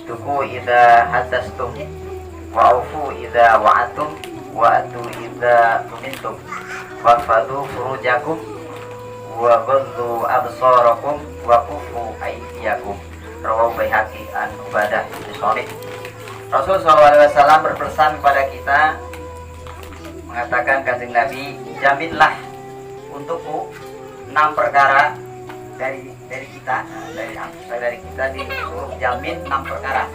Tuku idza hadastum wa aufu idza wa'atum wa atu idza tumintum wafadu furujakum wa ghaddu absarakum wa kufu aydiyakum. Rawahu Baihaqi an Ubadah bin Shamit. Rasul SAW berpesan kepada kita, mengatakan kanjeng Nabi, jaminlah untukku 6 perkara dari kita, dari kita disuruh jamin 6 perkara.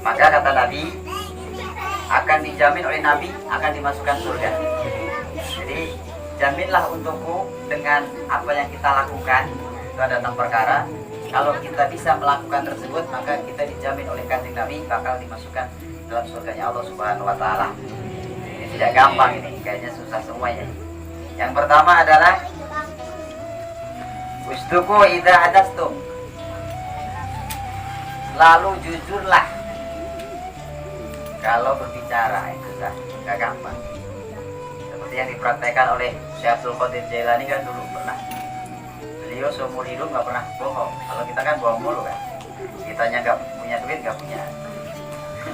Maka kata Nabi, akan dijamin oleh Nabi akan dimasukkan surga. Jadi jaminlah untukku dengan apa yang kita lakukan. Itu ada 6 perkara. Kalau kita bisa melakukan tersebut, maka kita dijamin oleh kanjeng Nabi bakal dimasukkan dalam surganya Allah Subhanahu wa taala. Ini tidak gampang, ini kayaknya susah semuanya. Yang pertama adalah usduku idza hadastum. Lalu jujurlah kalau berbicara. Itu susah, enggak gampang. Seperti yang dipraktekkan oleh Syekh Abdul Qadir Jailani kan dulu pernah. Beliau seumur hidup nggak pernah bohong. Kalau kita kan bohong mulu kan. Kitanya nggak punya duit, nggak punya,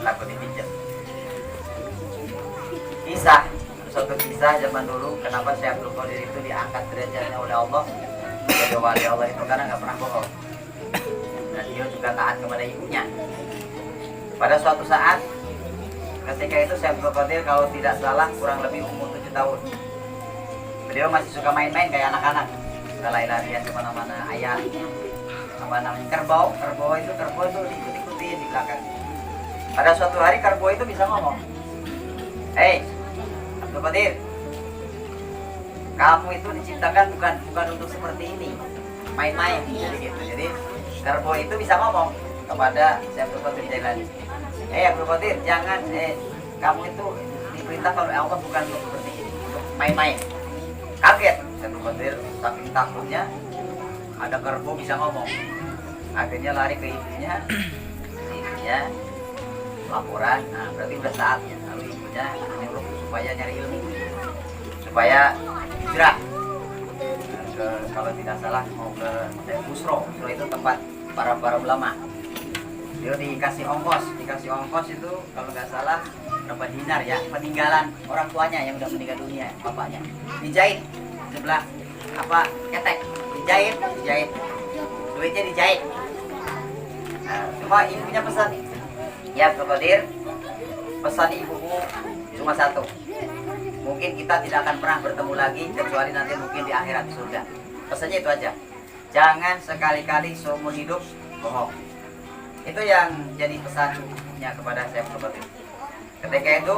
takut dipinjam. Kisah, suatu kisah zaman dulu, kenapa Syekh Abdul Qadir itu diangkat derajatnya oleh Allah jadi wali Allah itu karena nggak pernah bohong. Dan dia juga taat kepada ibunya. Pada suatu saat, ketika itu Syekh Abdul Qadir kalau tidak salah kurang lebih umur 7 tahun. Beliau masih suka main-main kayak anak-anak. Lari-larian kemana-mana, ayam, apa namanya, kerbau itu diikut-ikutin di belakang. Pada suatu hari kerbau itu bisa ngomong, "Hei, Abdul Qadir, kamu itu diciptakan bukan untuk seperti ini, main-main." Jadi gitu. Jadi kerbau itu bisa ngomong kepada Abdul Qadir Jailani, "Hei Abdul Qadir, jangan, kamu itu diperintah oleh Allah bukan untuk seperti ini, untuk main-main." Kaget Abdul Qadir, saking takutnya ada kerbau bisa ngomong. Akhirnya lari ke ibunya laporan. Nah, berarti udah saatnya. Lalu ibunya nyuruh supaya nyari ilmu, supaya hijrah ke, kalau tidak salah mau ke Busro itu tempat para ulama. Dia dikasih ongkos itu kalau nggak salah berapa dinar ya, peninggalan orang tuanya yang udah meninggal dunia, bapaknya. Dijahit sebelah ketek, dijahit, duitnya dijahit. Nah, cuma ibunya pesan, "Ya Abdul Qadir, pesan ibuku cuma satu. Mungkin kita tidak akan pernah bertemu lagi kecuali nanti mungkin di akhirat surga. Pesannya itu aja. Jangan sekali-kali seumur hidup bohong." Itu yang jadi pesannya kepada Syekh Abdul Qadir. Ketika itu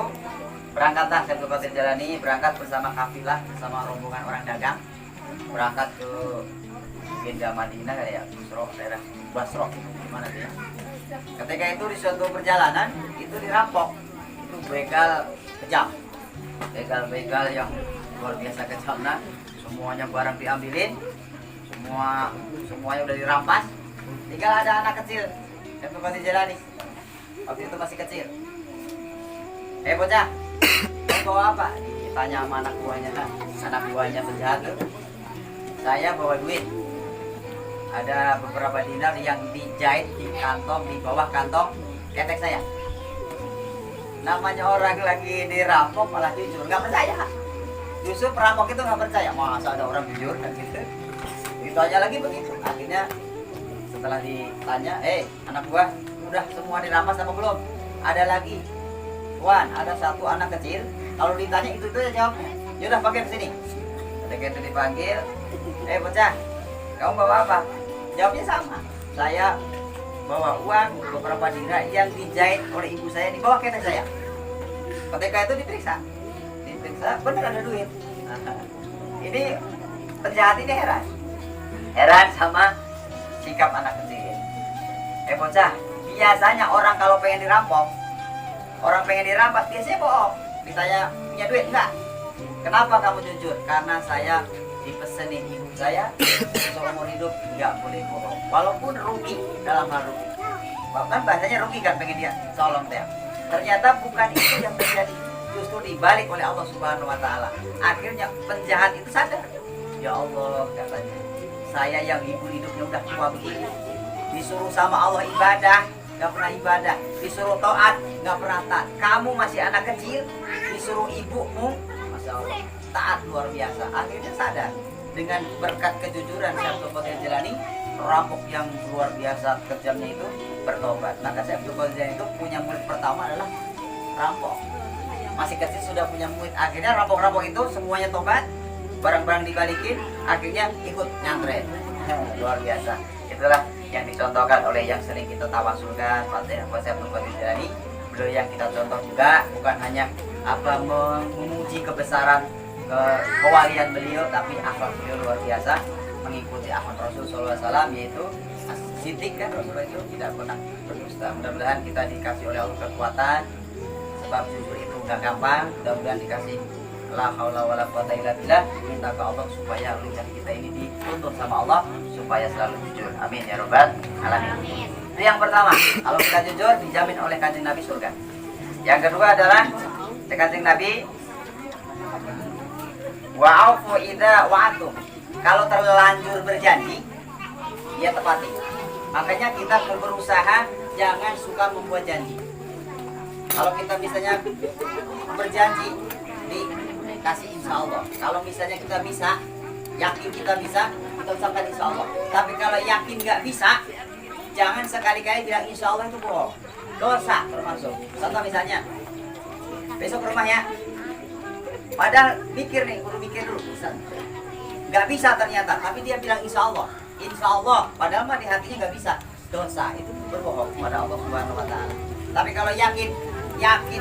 berangkatlah Syekh Abdul Qadir Jailani, berangkat bersama kafilah, bersama rombongan orang dagang, berangkat ke Benda Madinah ya, Busro, daerah Basro, gimana dia. Ketika itu di suatu perjalanan itu dirampok, itu begal kejam, begal yang luar biasa kejamnya, semuanya barang diambilin, semuanya udah dirampas, tinggal ada anak kecil Syekh Abdul Qadir Jailani, waktu itu masih kecil. Bocah, bawa apa? Ditanya sama anak buahnya penjahat tuh. Saya bawa duit. Ada beberapa dinar yang dijahit di bawah kantong ketek saya. Namanya orang lagi dirampok malah jujur, nggak percaya. Justru perampok itu nggak percaya, masa ada orang jujur kan gitu. Ditanya lagi begitu. Akhirnya setelah ditanya, anak buah, udah semua dirampas apa belum? Ada lagi. Wan, ada satu anak kecil, kalau ditanya itu aja jawabnya. Yaudah panggil ke sini. Ketika itu dipanggil, bocah, kamu bawa apa? Jawabnya sama. Saya bawa uang beberapa dinar yang dijahit oleh ibu saya di bawah ketek saya. Ketika itu diperiksa, benar ada duit. Ini penjahat ini heran sama sikap anak kecil. Bocah, biasanya orang kalau pengen dirampok, orang pengen dirampas biasanya bohong. Ditanya punya duit enggak? Kenapa kamu jujur? Karena saya dipesenin ibu saya seumur hidup enggak boleh bohong. Walaupun rugi, dalam hal rugi. Bahkan bahasanya rugi kan pengen dia tolong dia. Ternyata bukan itu yang terjadi. Justru dibalik oleh Allah Subhanahu wa taala. Akhirnya penjahat itu sadar. Ya Allah, katanya, saya yang ibu hidupnya udah tua begini, disuruh sama Allah ibadah, nggak pernah ibadah, disuruh taat, nggak pernah taat. Kamu masih anak kecil, disuruh ibumu, masya Allah, taat luar biasa. Akhirnya sadar dengan berkat kejujuran Syekh Abdul Qadir Jailani, rampok yang luar biasa kejamnya itu bertobat. Maka Syekh Abdul Qadir Jailani itu punya murid pertama adalah rampok. Masih kecil sudah punya murid. Akhirnya rampok-rampok itu semuanya tobat, barang-barang dibalikin, akhirnya ikut nyantren. Luar biasa. Itulah yang dicontohkan oleh yang sering kita tawasulkan Syekh Abdul Qadir Jailani. Beliau yang kita contoh juga bukan hanya memuji kebesaran kewalian beliau, tapi akhlak beliau luar biasa, mengikuti akhlak Rasul SAW, yaitu Siddiq kan. Rasulullah itu tidak pernah berdusta. Mudah-mudahan kita dikasih oleh Allah kekuatan, sebab jujur itu gak gampang. Mudah-mudahan dikasih la haula wala quwata illa billah. Minta ke Allah supaya lidah kita ini dituntun sama Allah supaya selalu jujur. Amin ya rabbal alamin. Itu yang pertama, kalau kita jujur dijamin oleh Kanjeng Nabi surga. Yang kedua adalah Kanjeng Nabi, wa'afu idza wa'atum. Kalau terlanjur berjanji, dia tepati. Makanya kita berusaha jangan suka membuat janji. Kalau kita misalnya berjanji, dikasih insya Allah. Kalau misalnya kita bisa, yakin kita bisa, kita ucapkan insya Allah. Tapi kalau yakin nggak bisa, jangan sekali-kali bilang insya Allah, itu bohong. Dosa termasuk. Contoh misalnya, besok ke rumah ya. Padahal mikir nih, perlu mikir dulu. Nggak bisa ternyata, tapi dia bilang insya Allah. Insya Allah, padahal mah di hatinya nggak bisa. Dosa, itu berbohong kepada Allah Subhanahu Wa Taala. Tapi kalau yakin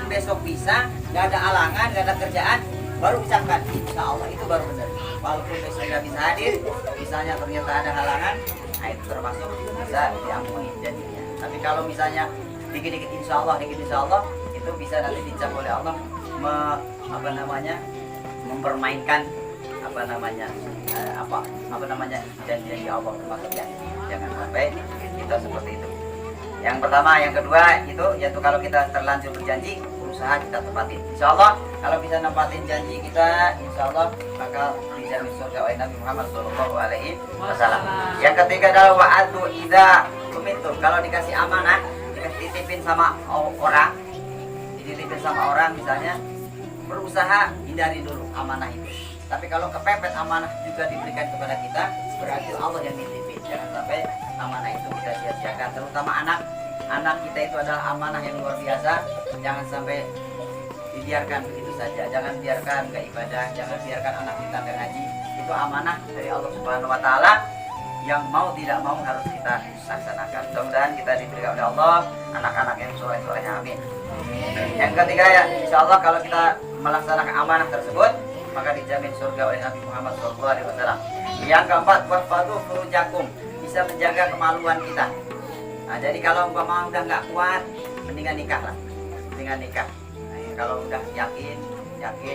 besok bisa, nggak ada halangan, nggak ada kerjaan, baru ucapkan insya Allah, itu baru benar. Walaupun besok nggak bisa hadir, misalnya ternyata ada halangan, nah itu termasuk bisa diampuni janjinya. Tapi kalau misalnya dikit-dikit insya Allah, itu bisa nanti dicap oleh Allah mempermainkan janji Allah, termasuk ya. Jangan sampai kita seperti itu. Yang pertama, yang kedua itu yaitu kalau kita terlanjur berjanji, berusaha kita tepatin. Insya Allah kalau bisa nempatin janji kita, insya Allah bakal dijamin surga oleh Nabi Muhammad SAW. Yang ketiga adalah wa'adu idza tumintum. Kalau dikasih amanah, dititipin sama orang, misalnya, berusaha hindari dulu amanah itu. Tapi kalau kepepet amanah juga diberikan kepada kita, berarti Allah yang nitipin. Jangan sampai amanah itu kita sia-siakan. Terutama anak kita itu adalah amanah yang luar biasa. Jangan sampai dibiarkan begitu saja. Jangan biarkan ke ibadah, jangan biarkan anak kita ke ngaji. Itu amanah dari Allah Subhanahu Wa Taala yang mau tidak mau harus kita laksanakan. Mudah-mudahan kita diberikan oleh Allah anak-anak yang soleh-soleh. Amin. Yang ketiga ya, insya Allah kalau kita melaksanakan amanah tersebut, maka dijamin surga oleh Nabi Muhammad SAW. Yang keempat, wahfadhu furujakum, bisa menjaga kemaluan kita. Nah, jadi kalau umpama udah nggak kuat, mendingan nikah lah, Nah, kalau udah yakin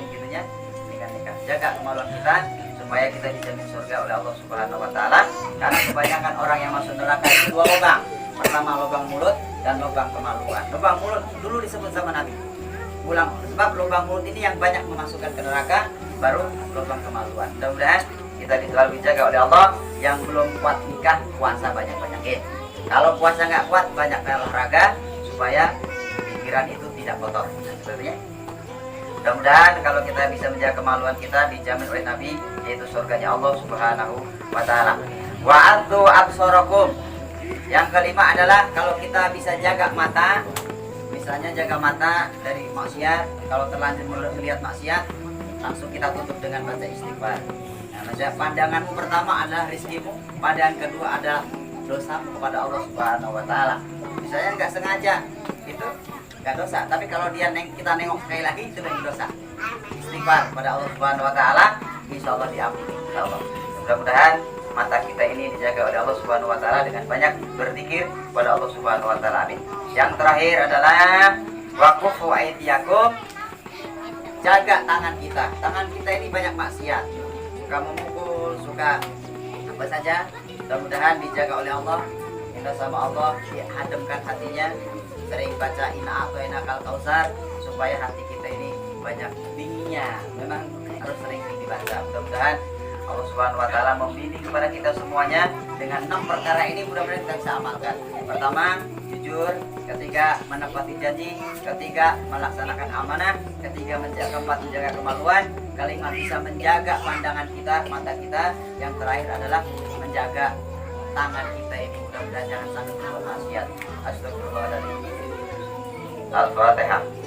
gitunya, mendingan nikah. Jaga kemaluan kita supaya kita dijamin surga oleh Allah Subhanahu Wa Taala. Karena kebanyakan orang yang masuk neraka itu dua lubang. Pertama lubang mulut dan lubang kemaluan. Lubang mulut dulu disebut sama Nabi. Sebab lubang mulut ini yang banyak memasukkan ke neraka, baru lubang kemaluan. Mudah-mudahan kita selalu dijaga oleh Allah. Yang belum kuat nikah, puasa banyak-banyakin. Kalau puasa nggak kuat, banyak olahraga supaya pikiran itu tidak kotor. Sepertinya. Mudah-mudahan kalau kita bisa menjaga kemaluan kita, dijamin oleh Nabi, yaitu surganya Allah Subhanahu Wa Taala. Wa'adzu absarakum. Yang kelima adalah kalau kita bisa jaga mata. Misalnya jaga mata dari maksiat. Kalau terlanjur melihat maksiat, langsung kita tutup dengan baca istighfar. Nah, pandanganmu pertama adalah rizkimu, pandangan kedua adalah dosamu kepada Allah Subhanahu Wa Taala. Misalnya nggak sengaja, itu nggak dosa. Tapi kalau kita nengok sekali lagi, itu lagi dosa. Istighfar kepada Allah Subhanahu Wa Taala, insya Allah diampuni. Insya Allah. Mudah-mudahan mata kita ini dijaga oleh Allah Subhanahu Wa Taala dengan banyak berzikir kepada Allah Subhanahu Wa Taala. Amin. Yang terakhir adalah waqufu aydiyakum. Jaga tangan kita. Tangan kita ini banyak maksiat. Suka memukul, suka apa saja. Mudah-mudahan dijaga oleh Allah. Minta sama Allah dihadamkan hatinya. Sering baca inna atau inakal kausar supaya hati kita ini banyak dinginnya. Memang harus sering dibaca. Mudah-mudahan Allah Subhanahu Wa Taala membimbing kepada kita semuanya Dengan 6 perkara ini mudah-mudahan kita bisa amalkan. Pertama, jujur. Ketiga, menepati janji. Ketiga, melaksanakan amanah. Ketiga, keempat, menjaga kemaluan. Kelima, bisa menjaga pandangan kita, mata kita. Yang terakhir adalah menjaga tangan kita ini, mudah-mudahan jangan sampai berbuat maksiat. Astagfirullahaladzim. Al-Fatihah.